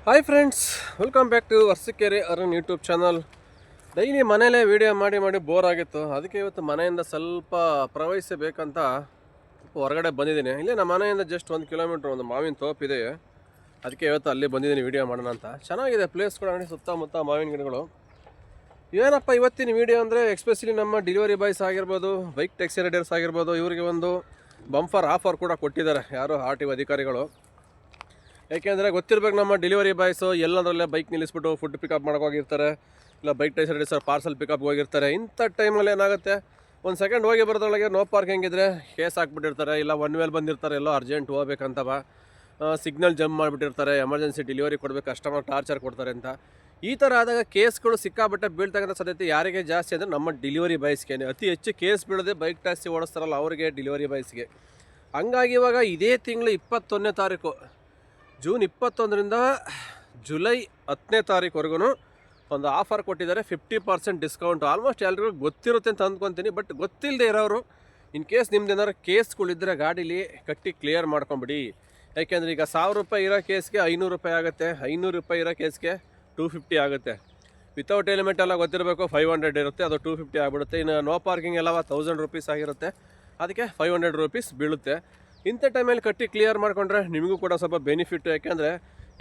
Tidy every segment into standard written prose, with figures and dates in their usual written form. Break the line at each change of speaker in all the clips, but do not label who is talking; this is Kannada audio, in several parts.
Hi friends, welcome back to Arsikere Arun YouTube channel. Daily ಮನೇಲೇ ವೀಡಿಯೋ ಮಾಡಿ ಬೋರ್ ಆಗಿತ್ತು. ಅದಕ್ಕೆ ಇವತ್ತು ಮನೆಯಿಂದ ಸ್ವಲ್ಪ ಪ್ರವಹಿಸಬೇಕಂತ ಹೊರಗಡೆ ಬಂದಿದ್ದೀನಿ. ಇಲ್ಲೇ ನಮ್ಮ ಮನೆಯಿಂದ ಜಸ್ಟ್ 1 ಕಿಲೋಮೀಟ್ರ್ ಒಂದು ಮಾವಿನ ತೋಪಿದೆ. ಅದಕ್ಕೆ ಇವತ್ತು ಅಲ್ಲಿ ಬಂದಿದ್ದೀನಿ ವೀಡಿಯೋ ಮಾಡೋಣ ಅಂತ. ಚೆನ್ನಾಗಿದೆ ಪ್ಲೇಸ್ ಕೂಡ ನೋಡಿ, ಸುತ್ತಮುತ್ತ ಮಾವಿನ ಗಿಡಗಳು. ಏನಪ್ಪ ಇವತ್ತಿನ ವೀಡಿಯೋ ಅಂದರೆ ಎಕ್ಸ್ಪೆಷಲಿ ನಮ್ಮ ಡೆಲಿವರಿ ಬಾಯ್ಸ್ ಆಗಿರ್ಬೋದು, ಬೈಕ್ ಟ್ಯಾಕ್ಸಿ ರೈಡರ್ಸ್ ಆಗಿರ್ಬೋದು, ಇವರಿಗೆ ಒಂದು ಬಂಫರ್ ಆಫರ್ ಕೂಡ ಕೊಟ್ಟಿದ್ದಾರೆ ಯಾರು RTO ಅಧಿಕಾರಿಗಳು. ಯಾಕೆಂದರೆ ಗೊತ್ತಿರಬೇಕು, ನಮ್ಮ ಡೆಲಿವರಿ ಬಾಯ್ಸು ಎಲ್ಲದರಲ್ಲೇ ಬೈಕ್ ನಿಲ್ಲಿಸ್ಬಿಟ್ಟು ಫುಡ್ ಪಿಕಪ್ ಮಾಡೋಕೆ ಹೋಗಿರ್ತಾರೆ, ಇಲ್ಲ ಬೈಕ್ ಟ್ಯಾಕ್ಸಿ ರೈಡರ್ಸ್ ಪಾರ್ಸಲ್ ಪಿಕಪ್ಗೆ ಹೋಗಿರ್ತಾರೆ. ಇಂಥ ಟೈಮಲ್ಲಿ ಏನಾಗುತ್ತೆ, ಒಂದು ಸೆಕೆಂಡ್ ಹೋಗಿ ಬರೋದ್ರೊಳಗೆ ನೋ ಪಾರ್ಕಿಂಗ್ ಇದ್ದರೆ ಕೇಸ್ ಹಾಕ್ಬಿಟ್ಟಿರ್ತಾರೆ, ಇಲ್ಲ ಒನ್ ವೇಲ್ ಬಂದಿರ್ತಾರೆ, ಎಲ್ಲೋ ಅರ್ಜೆಂಟ್ ಹೋಗ್ಬೇಕಂತವ ಸಿಗ್ನಲ್ ಜಂಪ್ ಮಾಡಿಬಿಟ್ಟಿರ್ತಾರೆ, ಎಮರ್ಜೆನ್ಸಿ ಡೆಲಿವರಿ ಕೊಡಬೇಕು, ಕಸ್ಟಮರ್ ಟಾರ್ಚರ್ ಕೊಡ್ತಾರೆ ಅಂತ. ಈ ಥರ ಆದಾಗ ಕೇಸ್ಗಳು ಸಿಕ್ಕಾಬಟ್ಟೆ ಬೀಳ್ತಕ್ಕಂಥ ಸಾಧ್ಯತೆ ಯಾರಿಗೆ ಜಾಸ್ತಿ ಅಂದರೆ ನಮ್ಮ ಡೆಲಿವರಿ ಬಾಯ್ಸ್ಗೆ. ಅತಿ ಹೆಚ್ಚು ಕೇಸ್ ಬೀಳೋದೆ ಬೈಕ್ ಟ್ಯಾಕ್ಸಿ ಓಡಿಸ್ತಾರಲ್ಲ ಅವ್ರಿಗೆ, ಡೆಲಿವರಿ ಬಾಯ್ಸ್ಗೆ. ಹಂಗಾಗಿ ಇವಾಗ ಇದೇ ತಿಂಗಳು 21ನೇ ತಾರೀಕು, ಜೂನ್ 21ರಿಂದ ಜುಲೈ 10ನೇ ತಾರೀಕುವರೆಗೂ ಒಂದು ಆಫರ್ ಕೊಟ್ಟಿದ್ದಾರೆ, 50% ಡಿಸ್ಕೌಂಟ್. ಆಲ್ಮೋಸ್ಟ್ ಎಲ್ರಿಗೂ ಗೊತ್ತಿರುತ್ತೆ ಅಂತ ಅಂದ್ಕೊತೀನಿ. ಬಟ್ ಗೊತ್ತಿಲ್ಲದೆ ಇರೋರು ಇನ್ ಕೇಸ್ ನಿಮ್ದು ಏನಾದ್ರು ಕೇಸ್ಗಳಿದ್ದರೆ ಗಾಡೀಲಿ ಕಟ್ಟಿ ಕ್ಲಿಯರ್ ಮಾಡ್ಕೊಂಬಿಡಿ. ಯಾಕೆಂದರೆ ಈಗ 1000 ರೂಪಾಯಿ ಇರೋ ಕೇಸ್ಗೆ 500 ರೂಪಾಯಿ ಆಗುತ್ತೆ, 500 ರೂಪಾಯಿ ಇರೋ ಕೇಸ್ಗೆ 250 ಆಗುತ್ತೆ. ವಿತೌಟ್ ಹೆಲ್ಮೆಟ್ ಎಲ್ಲ ಗೊತ್ತಿರಬೇಕು 500 ಇರುತ್ತೆ, ಅದು 250 ಆಗಿಬಿಡುತ್ತೆ. ಇನ್ನು ನೋ ಪಾರ್ಕಿಂಗ್ ಎಲ್ಲ 1000 ರೂಪೀಸ್ ಆಗಿರುತ್ತೆ, ಅದಕ್ಕೆ 500 ರೂಪೀಸ್ ಬೀಳುತ್ತೆ. ಇಂಥ ಟೈಮಲ್ಲಿ ಕಟ್ಟಿ ಕ್ಲಿಯರ್ ಮಾಡಿಕೊಂಡ್ರೆ ನಿಮಗೂ ಕೂಡ ಸ್ವಲ್ಪ ಬೆನಿಫಿಟ್ಟು. ಯಾಕೆಂದರೆ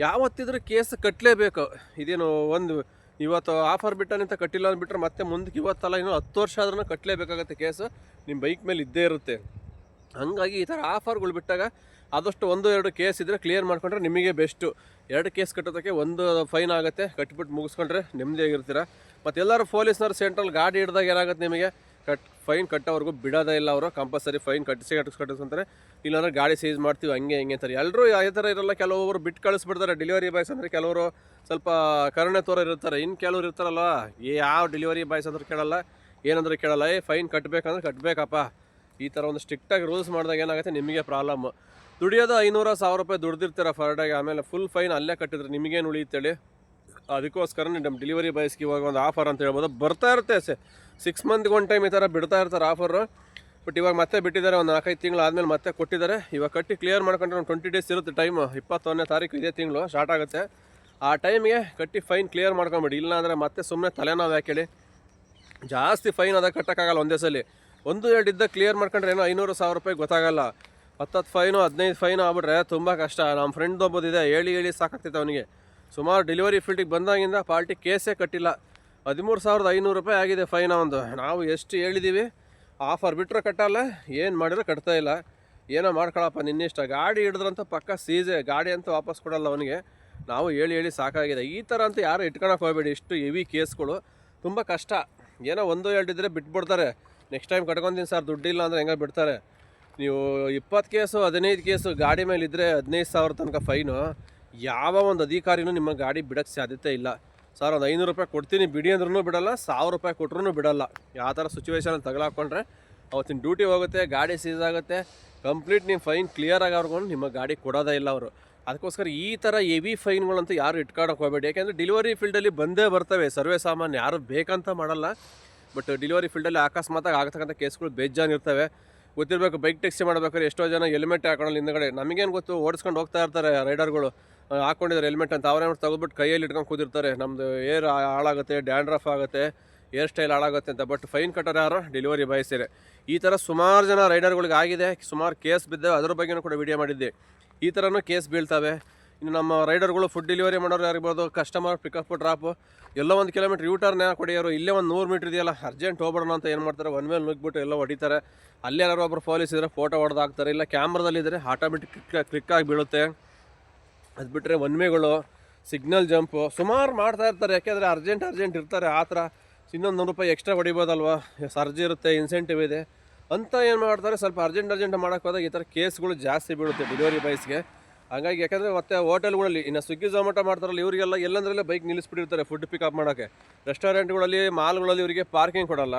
ಯಾವತ್ತಿದ್ರೂ ಕೇಸ್ ಕಟ್ಟಲೇಬೇಕು. ಇದೇನು ಒಂದು ಇವತ್ತು ಆಫರ್ ಬಿಟ್ಟನಿಂತ ಕಟ್ಟಿಲ್ಲ ಅಂದ್ಬಿಟ್ರೆ ಮತ್ತೆ ಮುಂದಕ್ಕೆ ಇವತ್ತಲ್ಲ ಇನ್ನೂ 10 ವರ್ಷ ಆದ್ರೂ ಕಟ್ಟಲೇಬೇಕಾಗತ್ತೆ ಕೇಸು, ನಿಮ್ಮ ಬೈಕ್ ಮೇಲೆ ಇದ್ದೇ ಇರುತ್ತೆ. ಹಾಗಾಗಿ ಈ ಥರ ಆಫರ್ಗಳು ಬಿಟ್ಟಾಗ ಆದಷ್ಟು 1-2 ಕೇಸ್ ಇದ್ದರೆ ಕ್ಲಿಯರ್ ಮಾಡ್ಕೊಂಡ್ರೆ ನಿಮಗೆ ಬೆಸ್ಟು. 2 ಕೇಸ್ ಕಟ್ಟೋದಕ್ಕೆ 1 ಫೈನ್ ಆಗುತ್ತೆ, ಕಟ್ಬಿಟ್ಟು ಮುಗಿಸ್ಕೊಂಡ್ರೆ ನೆಮ್ಮದಿಯಾಗಿರ್ತೀರ. ಮತ್ತು ಎಲ್ಲರೂ ಪೊಲೀಸ್ನವ್ರು ಸೆಂಟ್ರಲ್ ಗಾಡಿ ಹಿಡ್ದಾಗ ಏನಾಗುತ್ತೆ, ನಿಮಗೆ ಫೈನ್ ಕಟ್ಟೋವರೆಗೂ ಬಿಡೋದೇ ಇಲ್ಲ ಅವರು. ಕಂಪಲ್ಸರಿ ಫೈನ್ ಕಟ್ಟಿಸ್ಕೊಂತಾರೆ, ಇಲ್ಲಾಂದ್ರೆ ಗಾಡಿ ಸೀಸ್ ಮಾಡ್ತೀವಿ ಹಂಗೆ ಹಿಂಗೆ ಅಂತಾರೆ. ಎಲ್ಲರೂ ಅದೇ ಥರ ಇರೋಲ್ಲ, ಕೆಲವರು ಬಿಟ್ಟು ಕಳಿಸ್ಬಿಡ್ತಾರೆ. ಡೆಲಿವರಿ ಬಾಯ್ಸ್ ಅಂದರೆ ಕೆಲವರು ಸ್ವಲ್ಪ ಕರುಣೆ ಇರ್ತಾರೆ, ಇನ್ನು ಕೆಲವ್ರು ಇರ್ತಾರಲ್ವ, ಯಾವ ಡೆಲಿವರಿ ಬಾಯ್ಸ್ ಅಂದ್ರೆ ಕೇಳಲ್ಲ, ಏನಂದ್ರೆ ಕೇಳಲ್ಲ, ಫೈನ್ ಕಟ್ಟಬೇಕಂದ್ರೆ ಕಟ್ಟಬೇಕಪ್ಪ. ಈ ಥರ ಒಂದು ಸ್ಟ್ರಿಕ್ಟಾಗಿ ರೂಲ್ಸ್ ಮಾಡಿದಾಗ ಏನಾಗುತ್ತೆ, ನಿಮಗೆ ಪ್ರಾಬ್ಲಮ್. ದುಡಿಯೋದು 500-1000 ರೂಪಾಯಿ ದುಡ್ದಿರ್ತೀರ ಫರ್ಡಾಗಿ, ಆಮೇಲೆ ಫುಲ್ ಫೈನ್ ಅಲ್ಲೇ ಕಟ್ಟಿದ್ರೆ ನಿಮಗೇನು ಉಳಿಯುತ್ತೇಳಿ. ಅದಕ್ಕೋಸ್ಕರ ನಮ್ಮ ಡೆಲಿವರಿ ಬಾಯ್ಸ್ಗೆ ಇವಾಗ ಒಂದು ಆಫರ್ ಅಂತ ಹೇಳ್ಬೋದು. ಬರ್ತಾ ಇರುತ್ತೆ 6 ಮಂತ್ಗೆ ಒಂದು ಟೈಮ್ ಈ ಥರ ಬಿಡ್ತಾ ಇರ್ತಾರೆ ಆಫರು. ಬಟ್ ಇವಾಗ ಮತ್ತೆ ಬಿಟ್ಟಿದ್ದಾರೆ, ಒಂದು 4-5 ತಿಂಗಳು ಆದಮೇಲೆ ಮತ್ತೆ ಕೊಟ್ಟಿದ್ದಾರೆ. ಇವಾಗ ಕಟ್ಟಿ ಕ್ಲಿಯರ್ ಮಾಡ್ಕೊಂಡ್ರೆ ಒಂದು 20 ಡೇಸ್ ಇರುತ್ತೆ ಟೈಮು. 21ನೇ ತಾರೀಕು ಇದೇ ತಿಂಗಳು ಸ್ಟಾರ್ಟ್ ಆಗುತ್ತೆ. ಆ ಟೈಮಿಗೆ ಕಟ್ಟಿ ಫೈನ್ ಕ್ಲಿಯರ್ ಮಾಡ್ಕೊಂಬಿಡಿ. ಇಲ್ಲಾಂದರೆ ಮತ್ತೆ ಸುಮ್ಮನೆ ತಲೆನೋವು ಯಾಕೇಳಿ, ಜಾಸ್ತಿ ಫೈನ್ ಅದಾಗ ಕಟ್ಟೋಕ್ಕಾಗಲ್ಲ ಒಂದೇ ಸಲ. 1-2 ಇದ್ದಾಗ ಕ್ಲಿಯರ್ ಮಾಡ್ಕೊಂಡ್ರೆ ಏನೋ 500-1000 ರೂಪಾಯಿ ಗೊತ್ತಾಗಲ್ಲ. 10 ಫೈನು 15 ಫೈನು ಆಗ್ಬಿಟ್ರೆ ತುಂಬ ಕಷ್ಟ. ನಮ್ಮ ಫ್ರೆಂಡ್ ಒಬ್ಬದಿದೆ, ಹೇಳಿ ಸಾಕಾಗ್ತೈತೆ ಅವನಿಗೆ. ಸುಮಾರು ಡೆಲಿವರಿ ಫೀಲ್ಡಿಗೆ ಬಂದಾಗಿಂದ ಪಾರ್ಟಿ ಕೇಸೇ ಕಟ್ಟಿಲ್ಲ, 13,500 ರೂಪಾಯಿ ಆಗಿದೆ ಫೈನ್ ಒಂದು. ನಾವು ಎಷ್ಟು ಹೇಳಿದ್ದೀವಿ, ಆಫರ್ ಬಿಟ್ಟರೆ ಕಟ್ಟಲ್ಲ, ಏನು ಮಾಡಿದ್ರೆ ಕಟ್ತಾ ಇಲ್ಲ. ಏನೋ ಮಾಡ್ಕೊಳಪ್ಪ ನಿನ್ನಿಷ್ಟ. ಗಾಡಿ ಹಿಡಿದ್ರಂತ ಪಕ್ಕ ಸೀಸೆ, ಗಾಡಿ ಅಂತ ವಾಪಸ್ ಕೊಡಲ್ಲ ಅವನಿಗೆ. ನಾವು ಹೇಳಿ ಸಾಕಾಗಿದೆ. ಈ ಥರ ಅಂತ ಯಾರು ಇಟ್ಕೊಳಕ್ಕೆ ಹೋಗಬೇಡಿ. ಇಷ್ಟು ಹೆವಿ ಕೇಸ್ಗಳು ತುಂಬ ಕಷ್ಟ. ಏನೋ 1-2 ಇದ್ದರೆ ಬಿಟ್ಬಿಡ್ತಾರೆ, ನೆಕ್ಸ್ಟ್ ಟೈಮ್ ಕಟ್ಕೊತೀನಿ ಸರ್ ದುಡ್ಡಿಲ್ಲ ಅಂದರೆ ಹೆಂಗೆ ಬಿಡ್ತಾರೆ. ನೀವು 20 ಕೇಸು 15 ಕೇಸು ಗಾಡಿ ಮೇಲೆ ಇದ್ದರೆ 15,000 ತನಕ ಫೈನು. ಯಾವ ಒಂದು ಅಧಿಕಾರಿನೂ ನಿಮ್ಮ ಗಾಡಿ ಬಿಡೋಕ್ಕೆ ಸಾಧ್ಯತೆ ಇಲ್ಲ. ಸರ್ ಒಂದು 500 ರೂಪಾಯಿ ಕೊಡ್ತೀನಿ ಬಿಡಿ ಅಂದ್ರೂ ಬಿಡಲ್ಲ, 1000 ರೂಪಾಯಿ ಕೊಟ್ಟರು ಬಿಡಲ್ಲ. ಯಾವ ಥರ ಸಿಚುವೇಶನಲ್ಲಿ ತಗಲಾಕೊಂಡ್ರೆ ಅವತ್ತಿನ ಡ್ಯೂಟಿ ಹೋಗುತ್ತೆ, ಗಾಡಿ ಸೀಸ್ ಆಗುತ್ತೆ, ಕಂಪ್ಲೀಟ್ ನಿಮ್ಮ ಫೈನ್ ಕ್ಲಿಯರ್ ಆಗೋರ್ಗೂ ನಿಮ್ಮ ಗಾಡಿ ಕೊಡೋದೇ ಇಲ್ಲ ಅವರು. ಅದಕ್ಕೋಸ್ಕರ ಈ ಥರ ಹೆವಿ ಫೈನ್ಗಳಂತೂ ಯಾರು ಇಟ್ಕೊಳಕ್ಕೆ ಹೋಗಬೇಡಿ. ಯಾಕೆಂದರೆ ಡೆಲಿವರಿ ಫೀಲ್ಡಲ್ಲಿ ಬಂದೇ ಬರ್ತವೆ, ಸರ್ವೇ ಸಾಮಾನ್ಯ, ಯಾರು ಬೇಕಂತ ಮಾಡಲ್ಲ. ಬಟ್ ಡೆಲಿವರಿ ಫೀಲ್ಡಲ್ಲಿ ಅಕಸ್ಮಾತಾಗಿ ಆಗ್ತಕ್ಕಂಥ ಕೇಸ್ಗಳು ಬೇಜಾನಿರ್ತವೆ. ಗೊತ್ತಿರಬೇಕು, ಬೈಕ್ ಟ್ಯಾಕ್ಸಿ ಮಾಡಬೇಕಾದ್ರೆ ಎಷ್ಟೋ ಜನ ಹೆಲ್ಮೆಟ್ ಹಾಕೊಳ್ಳಲ್ಲ ಹಿಂದ್ಗಡೆ. ನಮಗೇನು ಗೊತ್ತು, ಓಡಿಸ್ಕೊಂಡು ಹೋಗ್ತಾ ಇರ್ತಾರೆ ರೈಡರ್ಗಳು, ಹಾಕ್ಕೊಂಡಿದ್ದಾರೆ ಹೆಲ್ಮೆಟ್ ಅಂತ. ಅವ್ರೇನು ತೆಗೆದ್ಬಿಟ್ಟು ಕೈಯಲ್ಲಿ ಇಟ್ಕೊಂಡು ಕೂತಿರ್ತಾರೆ. ನಮ್ಮದು ಏರ್ ಹಾಳಾಗುತ್ತೆ, ಡ್ಯಾಂಡ್ರಫ್ ಆಗುತ್ತೆ, ಏರ್ ಸ್ಟೈಲ್ ಹಾಳಾಗುತ್ತೆ ಅಂತ. ಬಟ್ ಫೈನ್ ಕಟ್ಟೋರು ಯಾರು, ಡೆಲಿವರಿ ಬಾಯ್ಸೇ. ಈ ಥರ ಸುಮಾರು ಜನ ರೈಡರ್ಗಳಿಗೆ ಆಗಿದೆ, ಸುಮಾರು ಕೇಸ್ ಬಿದ್ದೆ, ಅದ್ರ ಬಗ್ಗೆಯೂ ಕೂಡ ವಿಡಿಯೋ ಮಾಡಿದ್ದೆ. ಈ ಥರನೂ ಕೇಸ್ ಬೀಳ್ತವೆ. ಇನ್ನು ನಮ್ಮ ರೈಡರ್ಗಳು ಫುಡ್ ಡೆಲಿವರಿ ಮಾಡೋರು ಯಾರಿರ್ಬೋದು, ಕಸ್ಟಮರ್ ಪಿಕಪ್ ಡ್ರಾಪು, ಎಲ್ಲೋ 1 ಕಿಲೋಮೀಟ್ರ್ ಯೂಟರ್ನ ಕೊಡಿಯೋರು, ಇಲ್ಲೇ ಒಂದು 100 ಮೀಟ್ರ್ ಇದೆಯಲ್ಲ ಅರ್ಜೆಂಟ್ ಹೋಗ್ಬಿಡೋಣ ಅಂತ ಏನು ಮಾಡ್ತಾರೆ, ಒನ್ ಮೇಲೆ ನುಗ್ಗಿಬಿಟ್ಟು ಎಲ್ಲೋ ಹೊಡಿತಾರೆ. ಅಲ್ಲೇ ಯಾರು ಒಬ್ಬರು ಪೊಲೀಸ್ ಇದ್ದರೆ ಫೋಟೋ ಹೊಡೆದಾಕ್ತಾರೆ, ಇಲ್ಲ ಕ್ಯಾಮ್ರದಲ್ಲಿದ್ದರೆ ಆಟೋಮೆಟಿಕ್ ಕ್ಲಿಕ್ಕಾಗಿ ಬೀಳುತ್ತೆ. ಅದು ಬಿಟ್ಟರೆ ಒನ್ ವೇಗಳು, ಸಿಗ್ನಲ್ ಜಂಪು ಸುಮಾರು ಮಾಡ್ತಾ ಇರ್ತಾರೆ. ಯಾಕೆಂದರೆ ಅರ್ಜೆಂಟ್ ಇರ್ತಾರೆ. ಆ ಥರ ಇನ್ನೊಂದು 100 ರೂಪಾಯಿ ಎಕ್ಸ್ಟ್ರಾ ಹೊಡಿಬೋದಲ್ವ, ಸರ್ಜಿ ಇರುತ್ತೆ, ಇನ್ಸೆಂಟಿವ್ ಇದೆ ಅಂತ ಏನು ಮಾಡ್ತಾರೆ, ಸ್ವಲ್ಪ ಅರ್ಜೆಂಟ್ ಮಾಡೋಕ್ಕೆ ಹೋದಾಗ ಈ ಥರ ಕೇಸ್ಗಳು ಜಾಸ್ತಿ ಬೀಳುತ್ತೆ ಡೆಲಿವರಿ ಬಾಯ್ಸ್ಗೆ. ಹಾಗಾಗಿ ಯಾಕಂದರೆ ಮತ್ತೆ ಹೋಟೆಲ್ಗಳಲ್ಲಿ ಇನ್ನು ಸ್ವಿಗ್ಗಿ ಝೊಮ್ಯಾಟೊ ಮಾಡ್ತಾರಲ್ಲ, ಇವರಿಗೆಲ್ಲ ಎಲ್ಲಂದ್ರಲ್ಲೇ ಬೈಕ್ ನಿಲ್ಲಿಸ್ಬಿಟ್ಟಿರ್ತಾರೆ ಫುಡ್ ಪಿಕಪ್ ಮಾಡೋಕ್ಕೆ. ರೆಸ್ಟೋರೆಂಟ್ಗಳಲ್ಲಿ, ಮಾಲ್ಗಳಲ್ಲಿ ಇವರಿಗೆ ಪಾರ್ಕಿಂಗ್ ಕೊಡಲ್ಲ.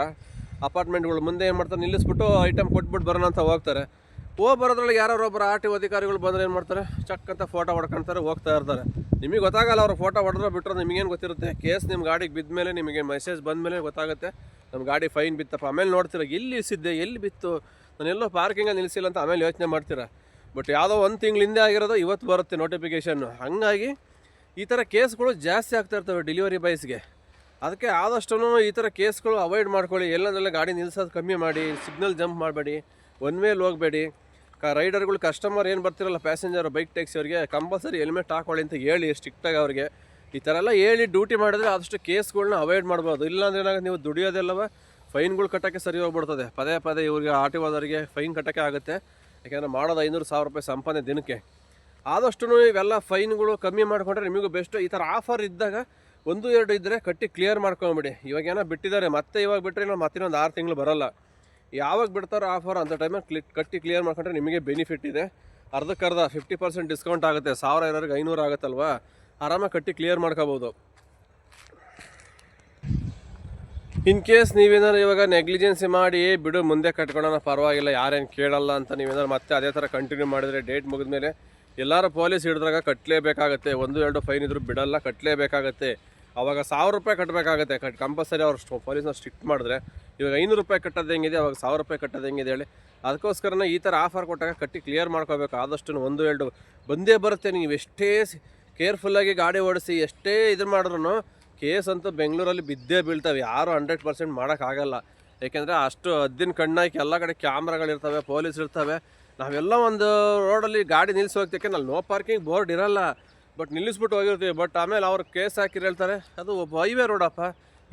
ಅಪಾರ್ಟ್ಮೆಂಟ್ಗಳು ಮುಂದೆ ಏನು ಮಾಡ್ತಾರೆ, ನಿಲ್ಲಿಸ್ಬಿಟ್ಟು ಐಟಮ್ ಕೊಟ್ಬಿಟ್ಟು ಬರೋಣ ಅಂತ ಹೋಗ್ತಾರೆ. ಬರೋದ್ರಲ್ಲಿ ಯಾರೋ ಒಬ್ಬರು RTO ಅಧಿಕಾರಿಗಳು ಬಂದರೆ ಏನು ಮಾಡ್ತಾರೆ, ಚಕ್ ಅಂತ ಫೋಟೋ ಹೊಡ್ಕೊಳ್ತಾರೆ, ಹೋಗ್ತಾ ಇರ್ತಾರೆ. ನಿಮಗೆ ಗೊತ್ತಾಗಲ್ಲ ಅವ್ರು ಫೋಟೋ ಹೊಡೆದ್ರೆ ಬಿಟ್ಟರೆ, ನಿಮಗೇನು ಗೊತ್ತಿರುತ್ತೆ. ಕೇಸ್ ನಿಮ್ಮ ಗಾಡಿಗೆ ಬಿದ್ದ ಮೇಲೆ, ನಿಮಗೆ ಮೆಸೇಜ್ ಬಂದ ಮೇಲೆ ಗೊತ್ತಾಗುತ್ತೆ ನಮ್ಮ ಗಾಡಿ ಫೈನ್ ಬಿತ್ತಪ್ಪ. ಆಮೇಲೆ ನೋಡ್ತೀರ ಎಲ್ಲಿ ನಿಲ್ಲಿಸಿದ್ದೆ, ಎಲ್ಲಿ ಬಿತ್ತು, ನಾನು ಎಲ್ಲೋ ಪಾರ್ಕಿಂಗಲ್ಲಿ ನಿಲ್ಲಿಸಿಲ್ಲ ಅಂತ ಆಮೇಲೆ ಯೋಚನೆ ಮಾಡ್ತೀರಾ. ಬಟ್ ಯಾವುದೋ 1 ತಿಂಗಳು ಹಿಂದೆ ಆಗಿರೋದು ಇವತ್ತು ಬರುತ್ತೆ ನೋಟಿಫಿಕೇಷನ್ನು. ಹಾಗಾಗಿ ಈ ಥರ ಕೇಸ್ಗಳು ಜಾಸ್ತಿ ಆಗ್ತಾ ಇರ್ತವೆ ಡೆಲಿವರಿ ಬಾಯ್ಸ್ಗೆ. ಅದಕ್ಕೆ ಆದಷ್ಟು ಈ ಥರ ಕೇಸ್ಗಳು ಅವಾಯ್ಡ್ ಮಾಡ್ಕೊಳ್ಳಿ. ಎಲ್ಲಂದ್ರೆಲ್ಲ ಗಾಡಿ ನಿಲ್ಸೋದು ಕಮ್ಮಿ ಮಾಡಿ, ಸಿಗ್ನಲ್ ಜಂಪ್ ಮಾಡಬೇಡಿ, ಒನ್ ವೇಲ್ ಹೋಗಬೇಡಿ. ರೈಡರ್ಗಳು ಕಸ್ಟಮರ್ ಏನು ಬರ್ತಿರಲ್ಲ ಪ್ಯಾಸೆಂಜರ್ ಬೈಕ್ ಟ್ಯಾಕ್ಸಿ ಅವರಿಗೆ ಕಂಪಲ್ಸರಿ ಹೆಲ್ಮೆಟ್ ಹಾಕೊಳ್ಳಿ ಅಂತ ಹೇಳಿ ಸ್ಟ್ರಿಕ್ಟಾಗಿ ಅವ್ರಿಗೆ. ಈ ಥರ ಎಲ್ಲ ಹೇಳಿ ಡ್ಯೂಟಿ ಮಾಡಿದ್ರೆ ಆದಷ್ಟು ಕೇಸ್ಗಳನ್ನ ಅವಾಯ್ಡ್ ಮಾಡ್ಬೋದು. ಇಲ್ಲಾಂದ್ರೆ ಏನಾಗುತ್ತೆ, ನೀವು ದುಡಿಯೋದೆಲ್ಲವ ಫೈನ್ಗಳು ಕಟ್ಟೋಕ್ಕೆ ಸರಿ ಹೋಗ್ಬಿಡ್ತದೆ. ಪದೇ ಪದೇ ಇವ್ರಿಗೆ ಆರ್ ಟಿ ಓದವರಿಗೆ ಫೈನ್ ಕಟ್ಟೋಕ್ಕೆ ಆಗುತ್ತೆ. ಯಾಕೆಂದರೆ ಮಾಡೋದು 500,000 ರೂಪಾಯಿ ಸಂಪಾದನೆ ದಿನಕ್ಕೆ. ಆದಷ್ಟು ಇವೆಲ್ಲ ಫೈನ್ಗಳು ಕಮ್ಮಿ ಮಾಡಿಕೊಂಡ್ರೆ ನಿಮಗೂ ಬೆಸ್ಟು. ಈ ಥರ ಆಫರ್ ಇದ್ದಾಗ 1-2 ಇದ್ದರೆ ಕಟ್ಟಿ ಕ್ಲಿಯರ್ ಮಾಡ್ಕೊಂಬಿಡಿ. ಇವಾಗ ಏನೋ ಬಿಟ್ಟಿದ್ದಾರೆ, ಮತ್ತೆ ಇವಾಗ ಬಿಟ್ಟರೆ ನಾವು ಮತ್ತಿನ್ನೊಂದು 6 ತಿಂಗಳು ಬರೋಲ್ಲ. ಯಾವಾಗ ಬಿಡ್ತಾರೋ ಆಫರ್ ಅಂಥ ಟೈಮಲ್ಲಿ ಕಟ್ಟಿ ಕ್ಲಿಯರ್ ಮಾಡ್ಕೊಂಡ್ರೆ ನಿಮಗೆ ಬೆನಿಫಿಟ್ ಇದೆ. ಅರ್ಧಕ್ಕರ್ಧ 50% ಡಿಸ್ಕೌಂಟ್ ಆಗುತ್ತೆ. 1000 ಇರೋರಿಗೆ 500 ಆಗುತ್ತಲ್ವಾ, ಆರಾಮಾಗಿ ಕಟ್ಟಿ ಕ್ಲಿಯರ್ ಮಾಡ್ಕೋಬೋದು. ಇನ್ ಕೇಸ್ ನೀವೇನಾದ್ರು ಇವಾಗ ನೆಗ್ಲಿಜೆನ್ಸಿ ಮಾಡಿ ಬಿಡು ಮುಂದೆ ಕಟ್ಕೊಳ್ಳೋಣ ಪರವಾಗಿಲ್ಲ ಯಾರೇನು ಕೇಳಲ್ಲ ಅಂತ ನೀವೇನಾದ್ರು ಮತ್ತೆ ಅದೇ ಥರ ಕಂಟಿನ್ಯೂ ಮಾಡಿದರೆ ಡೇಟ್ ಮುಗಿದ್ಮೇಲೆ ಎಲ್ಲರೂ ಪೊಲೀಸ್ ಹಿಡಿದಾಗ ಕಟ್ಟಲೇಬೇಕಾಗತ್ತೆ. 1-2 ಫೈನ್ ಇದ್ರೂ ಬಿಡಲ್ಲ, ಕಟ್ಟಲೇಬೇಕಾಗತ್ತೆ. ಅವಾಗ 1000 ರೂಪಾಯಿ ಕಟ್ಟಬೇಕಾಗತ್ತೆ. ಕಂಪಲ್ಸರಿ ಅವ್ರು ಪೊಲೀಸ್ನ ಸ್ಟ್ರಿಕ್ಟ್ ಮಾಡಿದ್ರೆ. ಇವಾಗ 500 ರೂಪಾಯಿ ಕಟ್ಟೋದು ಹೆಂಗಿದೆ, ಅವಾಗ 1000 ರೂಪಾಯಿ ಕಟ್ಟೋದು ಹೆಂಗಿದೆ ಹೇಳಿ. ಅದಕ್ಕೋಸ್ಕರನೇ ಈ ಥರ ಆಫರ್ ಕೊಟ್ಟಾಗ ಕಟ್ಟಿ ಕ್ಲಿಯರ್ ಮಾಡ್ಕೋಬೇಕು. ಆದಷ್ಟು 1-2 ಬಂದೇ ಬರುತ್ತೆ. ನೀವು ಎಷ್ಟೇ ಕೇರ್ಫುಲ್ಲಾಗಿ ಗಾಡಿ ಓಡಿಸಿ ಎಷ್ಟೇ ಇದು ಮಾಡಿದ್ರು ಕೇಸ್ ಅಂತೂ ಬೆಂಗಳೂರಲ್ಲಿ ಬಿದ್ದೇ ಬೀಳ್ತವೆ. ಯಾರು 100% ಮಾಡೋಕ್ಕಾಗಲ್ಲ. ಏಕೆಂದರೆ ಅಷ್ಟು ಹದ್ದಿನ ಕಣ್ಣಾಕಿ ಎಲ್ಲ ಕಡೆ ಕ್ಯಾಮ್ರಾಗಳಿರ್ತವೆ, ಪೊಲೀಸ್ ಇರ್ತವೆ. ನಾವೆಲ್ಲ ಒಂದು ರೋಡಲ್ಲಿ ಗಾಡಿ ನಿಲ್ಲಿಸಿ ಹೋಗ್ತಕ್ಕೆ ನಲ್ಲಿ ನೋ ಪಾರ್ಕಿಂಗ್ ಬೋರ್ಡ್ ಇರಲ್ಲ, ಬಟ್ ನಿಲ್ಲಿಸ್ಬಿಟ್ಟು ಹೋಗಿರ್ತೀವಿ. ಬಟ್ ಆಮೇಲೆ ಅವ್ರು ಕೇಸ್ ಹಾಕಿರು ಹೇಳ್ತಾರೆ, ಅದು ಒಬ್ಬ ಹೈವೇ ರೋಡಪ್ಪ,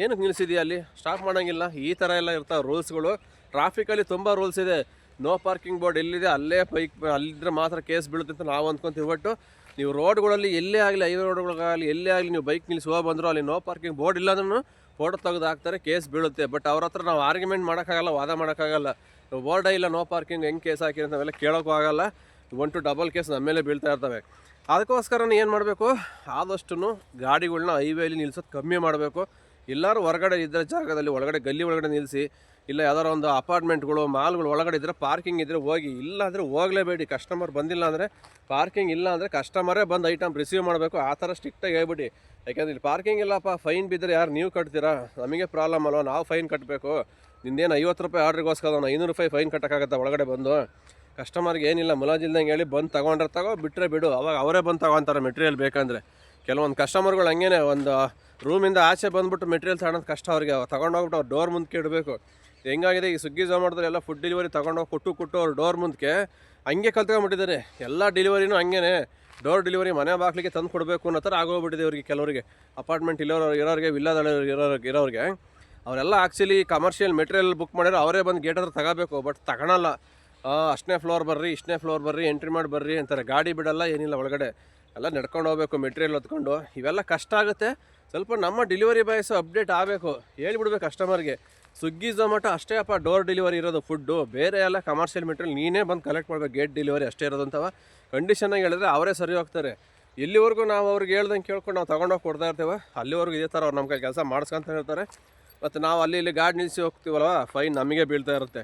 ಏನಕ್ಕೆ ನಿಲ್ಲಿಸಿದೆಯಾ ಅಲ್ಲಿ, ಸ್ಟಾಪ್ ಮಾಡೋಂಗಿಲ್ಲ. ಈ ಥರ ಎಲ್ಲ ಇರ್ತಾವೆ ರೂಲ್ಸ್ಗಳು. ಟ್ರಾಫಿಕಲ್ಲಿ ತುಂಬ ರೂಲ್ಸ್ ಇದೆ. ನೋ ಪಾರ್ಕಿಂಗ್ ಬೋರ್ಡ್ ಎಲ್ಲಿದೆ ಅಲ್ಲೇ ಅಲ್ಲಿದ್ದರೆ ಮಾತ್ರ ಕೇಸ್ ಬೀಳುತ್ತೆ ಅಂತ ನಾವು ಅಂದ್ಕೊತೀವಿ. ಬಟ್ಟು ನೀವು ರೋಡ್ಗಳಲ್ಲಿ ಎಲ್ಲೇ ಆಗಲಿ, ಹೈವೇ ರೋಡ್ಗಳಾಗಲಿ ಎಲ್ಲೇ ಆಗಲಿ, ನೀವು ಬೈಕ್ ನಿಲ್ಲಿಸಿ ಬಂದರೂ ಅಲ್ಲಿ ನೋ ಪಾರ್ಕಿಂಗ್ ಬೋರ್ಡ್ ಇಲ್ಲ ಅಂದ್ರೂ ಫೋಟೋ ತೆಗೆದು ಹಾಕ್ತಾರೆ, ಕೇಸ್ ಬೀಳುತ್ತೆ. ಬಟ್ ಅವ್ರ ಹತ್ರ ನಾವು ಆರ್ಗ್ಯುಮೆಂಟ್ ಮಾಡೋಕ್ಕಾಗಲ್ಲ, ವಾದ ಮಾಡೋಕ್ಕಾಗಲ್ಲ. ಬೋರ್ಡೇ ಇಲ್ಲ, ನೋ ಪಾರ್ಕಿಂಗ್, ಹೆಂಗೆ ಕೇಸ್ ಹಾಕಿ ಅಂತ ನಾವೆಲ್ಲ ಕೇಳೋಕ್ಕೂ ಆಗಲ್ಲ. 1 to 2 ಕೇಸ್ ನಮ್ಮ ಮೇಲೆ ಬೀಳ್ತಾ ಇರ್ತವೆ. ಅದಕ್ಕೋಸ್ಕರ ಏನು ಮಾಡಬೇಕು, ಆದಷ್ಟು ಗಾಡಿಗಳನ್ನ ಹೈವೇಲಿ ನಿಲ್ಸೋದು ಕಮ್ಮಿ ಮಾಡಬೇಕು. ಎಲ್ಲರೂ ಹೊರಗಡೆ ಇದ್ದರೆ ಜಾಗದಲ್ಲಿ ಒಳಗಡೆ ಗಲ್ಲಿ ಒಳಗಡೆ ನಿಲ್ಲಿಸಿ, ಇಲ್ಲ ಯಾವ್ದಾರು ಒಂದು ಅಪಾರ್ಟ್ಮೆಂಟ್ಗಳು ಮಾಲ್ಗಳು ಒಳಗಡೆ ಇದ್ದರೆ ಪಾರ್ಕಿಂಗ್ ಇದ್ದರೆ ಹೋಗಿ, ಇಲ್ಲ ಅಂದರೆ ಹೋಗಲೇಬೇಡಿ. ಕಸ್ಟಮರ್ ಬಂದಿಲ್ಲ ಅಂದರೆ, ಪಾರ್ಕಿಂಗ್ ಇಲ್ಲ ಅಂದರೆ ಕಸ್ಟಮರೇ ಬಂದು ಐಟಮ್ ರಿಸೀವ್ ಮಾಡಬೇಕು. ಆ ಥರ ಸ್ಟ್ರಿಕ್ಟಾಗಿ ಹೇಳ್ಬಿಡಿ. ಯಾಕೆಂದರೆ ಇಲ್ಲಿ ಪಾರ್ಕಿಂಗ್ ಇಲ್ಲಪ್ಪ, ಫೈನ್ ಬಿದ್ದರೆ ಯಾರು ನೀವು ಕಟ್ತೀರಾ, ನಮಗೆ ಪ್ರಾಬ್ಲಮ್ ಅಲ್ವ, ನಾವು ಫೈನ್ ಕಟ್ಟಬೇಕು. ನಿಂದೇನು 50 ರೂಪಾಯಿ ಆರ್ಡ್ರಿಗೋಸ್ಕರ 500 ರೂಪಾಯಿ ಫೈನ್ ಕಟ್ಟೋಕ್ಕಾಗತ್ತೆ ಒಳಗಡೆ ಬಂದು. ಕಸ್ಟಮರ್ಗೆ ಏನಿಲ್ಲ ಮುಲಾಜಿಲ್ದಂಗೆ ಹೇಳಿ ಬಂದು ತೊಗೊಂಡ್ರೆ ತಗೋ, ಬಿಟ್ಟರೆ ಬಿಡು. ಅವಾಗ ಅವರೇ ಬಂದು ತೊಗೊತಾರೆ ಮೆಟೀರಿಯಲ್ ಬೇಕಂದರೆ. ಕೆಲವೊಂದು ಕಸ್ಟಮರ್ಗಳು ಹಂಗೇನೆ ಒಂದು ರೂಮಿಂದ ಆಚೆ ಬಂದುಬಿಟ್ಟು ಮೆಟೀರಿಯಲ್ ತಗೊಳೋದು ಕಷ್ಟ ಅವ್ರಿಗೆ. ತೊಗೊಂಡೋಗ್ಬಿಟ್ಟು ಅವ್ರು ಡೋರ್ ಮುಂದಕ್ಕೆ ಇಡಬೇಕು. ಹೆಂಗಾಗಿದೆ ಈ ಸ್ವಿಗ್ಗಿ ಝೊಮ್ಯಾಟೋದಲ್ಲಿ ಎಲ್ಲ ಫುಡ್ ಡೆಲಿವರಿ ತೊಗೊಂಡೋಗಿ ಕೊಟ್ಟು ಅವ್ರು ಡೋರ್ ಮುಂದಕ್ಕೆ ಹಂಗೆ ಕಲ್ತ್ಕೊಂಡ್ಬಿಟ್ಟಿದ್ದಾರೆ. ಎಲ್ಲ ಡೆಲಿವರಿನೂ ಹಂಗೇ ಡೋರ್ ಡೆಲಿವರಿ ಮನೆ ಬಾಗಿಲಿಗೆ ತಂದು ಕೊಡಬೇಕು ಅನ್ನೋ ಥರ ಆಗೋಗ್ಬಿಟ್ಟಿದೆ ಅವ್ರಿಗೆ. ಕೆಲವರಿಗೆ ಅಪಾರ್ಟ್ಮೆಂಟ್ ಇರೋರಿಗೆ, ವಿಲ್ಲಾದಲ್ಲಿ ಇರೋರಿಗೆ ಅವರೆಲ್ಲ ಆ್ಯಕ್ಚುಲಿ ಕಮರ್ಷಿಯಲ್ ಮೆಟೀರಿಯಲ್ ಬುಕ್ ಮಾಡಿದ್ರೆ ಅವರೇ ಬಂದು ಗೇಟ್ ಹತ್ರ ತಗೋಬೇಕು. ಬಟ್ ತಗೊಳಲ್ಲ. ಅಷ್ಟನೇ ಫ್ಲೋರ್ ಬರ್ರಿ, ಇಷ್ಟನೇ ಫ್ಲೋರ್ ಬರ್ರಿ, ಎಂಟ್ರಿ ಮಾಡಿ ಬರ್ರಿ ಅಂತಾರೆ. ಗಾಡಿ ಬಿಡಲ್ಲ, ಏನಿಲ್ಲ, ಒಳಗಡೆ ಎಲ್ಲ ನಡ್ಕೊಂಡು ಹೋಗ್ಬೇಕು ಮೆಟೀರಿಯಲ್ ಹೊತ್ಕೊಂಡು. ಇವೆಲ್ಲ ಕಷ್ಟ ಆಗುತ್ತೆ. ಸ್ವಲ್ಪ ನಮ್ಮ ಡೆಲಿವರಿ ಬಾಯ್ಸು ಅಪ್ಡೇಟ್ ಆಗಬೇಕು, ಹೇಳ್ಬಿಡ್ಬೇಕು ಕಸ್ಟಮರ್ಗೆ. ಸ್ವಿಗ್ಗಿ ಝೊಮ್ಯಾಟೋ ಅಷ್ಟೇ ಅಪ್ಪ ಡೋರ್ ಡೆಲಿವರಿ ಇರೋದು ಫುಡ್ಡು, ಬೇರೆ ಎಲ್ಲ ಕಮರ್ಷಿಯಲ್ ಮೆಟೀರಿಯಲ್ ನೀನೇ ಬಂದು ಕಲೆಕ್ಟ್ ಮಾಡಬೇಕು, ಗೇಟ್ ಡೆಲಿವರಿ ಅಷ್ಟೇ ಇರೋದು ಅಂತವ ಕಂಡೀಷನ್ನಾಗಿ ಹೇಳಿದ್ರೆ ಅವರೇ ಸರಿ ಹೋಗ್ತಾರೆ. ಎಲ್ಲಿವರೆಗೂ ನಾವು ಅವ್ರಿಗೆ ಹೇಳ್ದಂಗೆ ಕೇಳ್ಕೊಂಡು ನಾವು ತೊಗೊಂಡೋಗಿ ಕೊಡ್ತಾ ಇರ್ತೇವೆ, ಅಲ್ಲಿವರೆಗೂ ಇದೇ ಥರ ಅವ್ರು ನಮ್ಮ ಕೈ ಕೆಲಸ ಮಾಡಿಸ್ಕೊಂತ ಇರ್ತಾರೆ. ಮತ್ತು ನಾವು ಇಲ್ಲಿ ಗಾಡಿ ನಿಲ್ಲಿಸಿ ಹೋಗ್ತೀವಲ್ವ, ಫೈನ್ ನಮಗೆ ಬೀಳ್ತಾ ಇರುತ್ತೆ.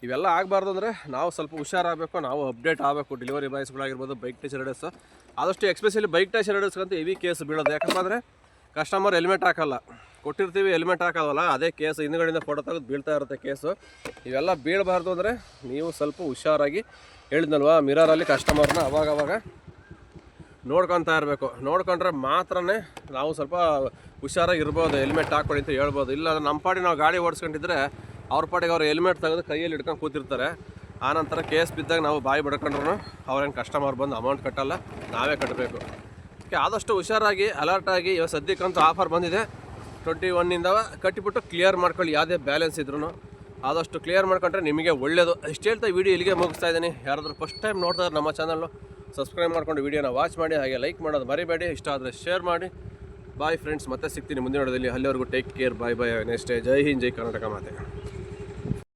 ಇವೆಲ್ಲ ಆಗಬಾರ್ದು ಅಂದರೆ ನಾವು ಸ್ವಲ್ಪ ಹುಷಾರಾಗಬೇಕು, ನಾವು ಅಪ್ಡೇಟ್ ಆಗಬೇಕು. ಡೆಲಿವರಿ ಬಾಯ್ಸ್ಗಳಾಗಿರ್ಬೋದು, ಬೈಕ್ ಟಚ್ ರೈಡರ್ಸು, ಆದಷ್ಟು ಎಸ್ಪೆಷಲಿ ಬೈಕ್ ಟಚ್ ರೈಡರ್ಸ್ಗಂತೂ ಹೆವಿ ಕೇಸ್ ಬೀಳೋದು. ಯಾಕಪ್ಪ ಅಂದರೆ ಕಸ್ಟಮರ್ ಹೆಲ್ಮೆಟ್ ಹಾಕಲ್ಲ, ಕೊಟ್ಟಿರ್ತೀವಿ ಹೆಲ್ಮೆಟ್ ಹಾಕೋಲ್ಲ, ಅದೇ ಕೇಸು ಹಿಂದ್ಗಡೆಯಿಂದ ಫೋಟೋ ತೆಗೆದು ಬೀಳ್ತಾ ಇರುತ್ತೆ ಕೇಸು. ಇವೆಲ್ಲ ಬೀಳಬಾರ್ದು ಅಂದರೆ ನೀವು ಸ್ವಲ್ಪ ಹುಷಾರಾಗಿ, ಹೇಳಿದ್ನಲ್ವ ಮಿರರಲ್ಲಿ ಕಸ್ಟಮರ್ನ ಅವಾಗವಾಗ ನೋಡ್ಕೊತಾ ಇರಬೇಕು. ನೋಡ್ಕೊಂಡ್ರೆ ಮಾತ್ರನೇ ನಾವು ಸ್ವಲ್ಪ ಹುಷಾರಾಗಿ ಇರ್ಬೋದು, ಹೆಲ್ಮೆಟ್ ಹಾಕ್ಕೊಳ್ಳಿ ಅಂತ ಹೇಳ್ಬೋದು. ಇಲ್ಲ ನಮ್ಮ ಪಾಡಿ ನಾವು ಗಾಡಿ ಓಡಿಸ್ಕೊಂಡಿದ್ರೆ ಅವ್ರ ಪಾಡಿಗೆ ಅವ್ರು ಹೆಲ್ಮೆಟ್ ತೆಗೆದು ಕೈಯಲ್ಲಿ ಹಿಡ್ಕೊಂಡು ಕೂತಿರ್ತಾರೆ. ಆನಂತರ ಕೇಸ್ ಬಿದ್ದಾಗ ನಾವು ಬಾಯಿ ಬಡ್ಕೊಂಡ್ರು ಅವ್ರೇನು ಕಸ್ಟಮರ್ ಬಂದು ಅಮೌಂಟ್ ಕಟ್ಟಲ್ಲ, ನಾವೇ ಕಟ್ಟಬೇಕು. ಅದಕ್ಕೆ ಆದಷ್ಟು ಹುಷಾರಾಗಿ ಅಲರ್ಟಾಗಿ. ಇವಾಗ ಸದ್ಯಕ್ಕಂತೂ ಆಫರ್ ಬಂದಿದೆ 21ಇಂದ ಕಟ್ಟಿಬಿಟ್ಟು ಕ್ಲಿಯರ್ ಮಾಡ್ಕೊಳ್ಳಿ. ಯಾವುದೇ ಬ್ಯಾಲೆನ್ಸ್ ಇದ್ರೂ ಆದಷ್ಟು ಕ್ಲಿಯರ್ ಮಾಡ್ಕೊಂಡ್ರೆ ನಿಮಗೆ ಒಳ್ಳೆಯದು. ಇಷ್ಟು ಹೇಳ್ತಾ ವಿಡಿಯೋ ಇಲ್ಲಿಗೆ ಮುಗಿಸ್ತಾ ಇದ್ದೀನಿ. ಯಾರಾದರೂ ಫಸ್ಟ್ ಟೈಮ್ ನೋಡ್ತಾರೆ ನಮ್ಮ ಚಾನಲ್ಲು, ಸಬ್ಸ್ಕ್ರೈಬ್ ಮಾಡ್ಕೊಂಡು ವಿಡಿಯೋನ ವಾಚ್ ಮಾಡಿ, ಹಾಗೆ ಲೈಕ್ ಮಾಡೋದು ಮರಿಬೇಡಿ. ಇಷ್ಟ ಆದರೆ ಶೇರ್ ಮಾಡಿ. ಬಾಯ್ ಫ್ರೆಂಡ್ಸ್, ಮತ್ತೆ ಸಿಗ್ತೀನಿ ಮುಂದಿನ ವಿಡಿಯೋದಲ್ಲಿ. ಅಲ್ಲಿವರೆಗೂ ಟೇಕ್ ಕೇರ್, ಬಾಯ್ ಬಾಯ್, ನೆಕ್ಸ್ಟ್ ಡೇ. ಜೈ ಹಿಂದ್, ಜೈ ಕರ್ನಾಟಕ ಮಾತೆ.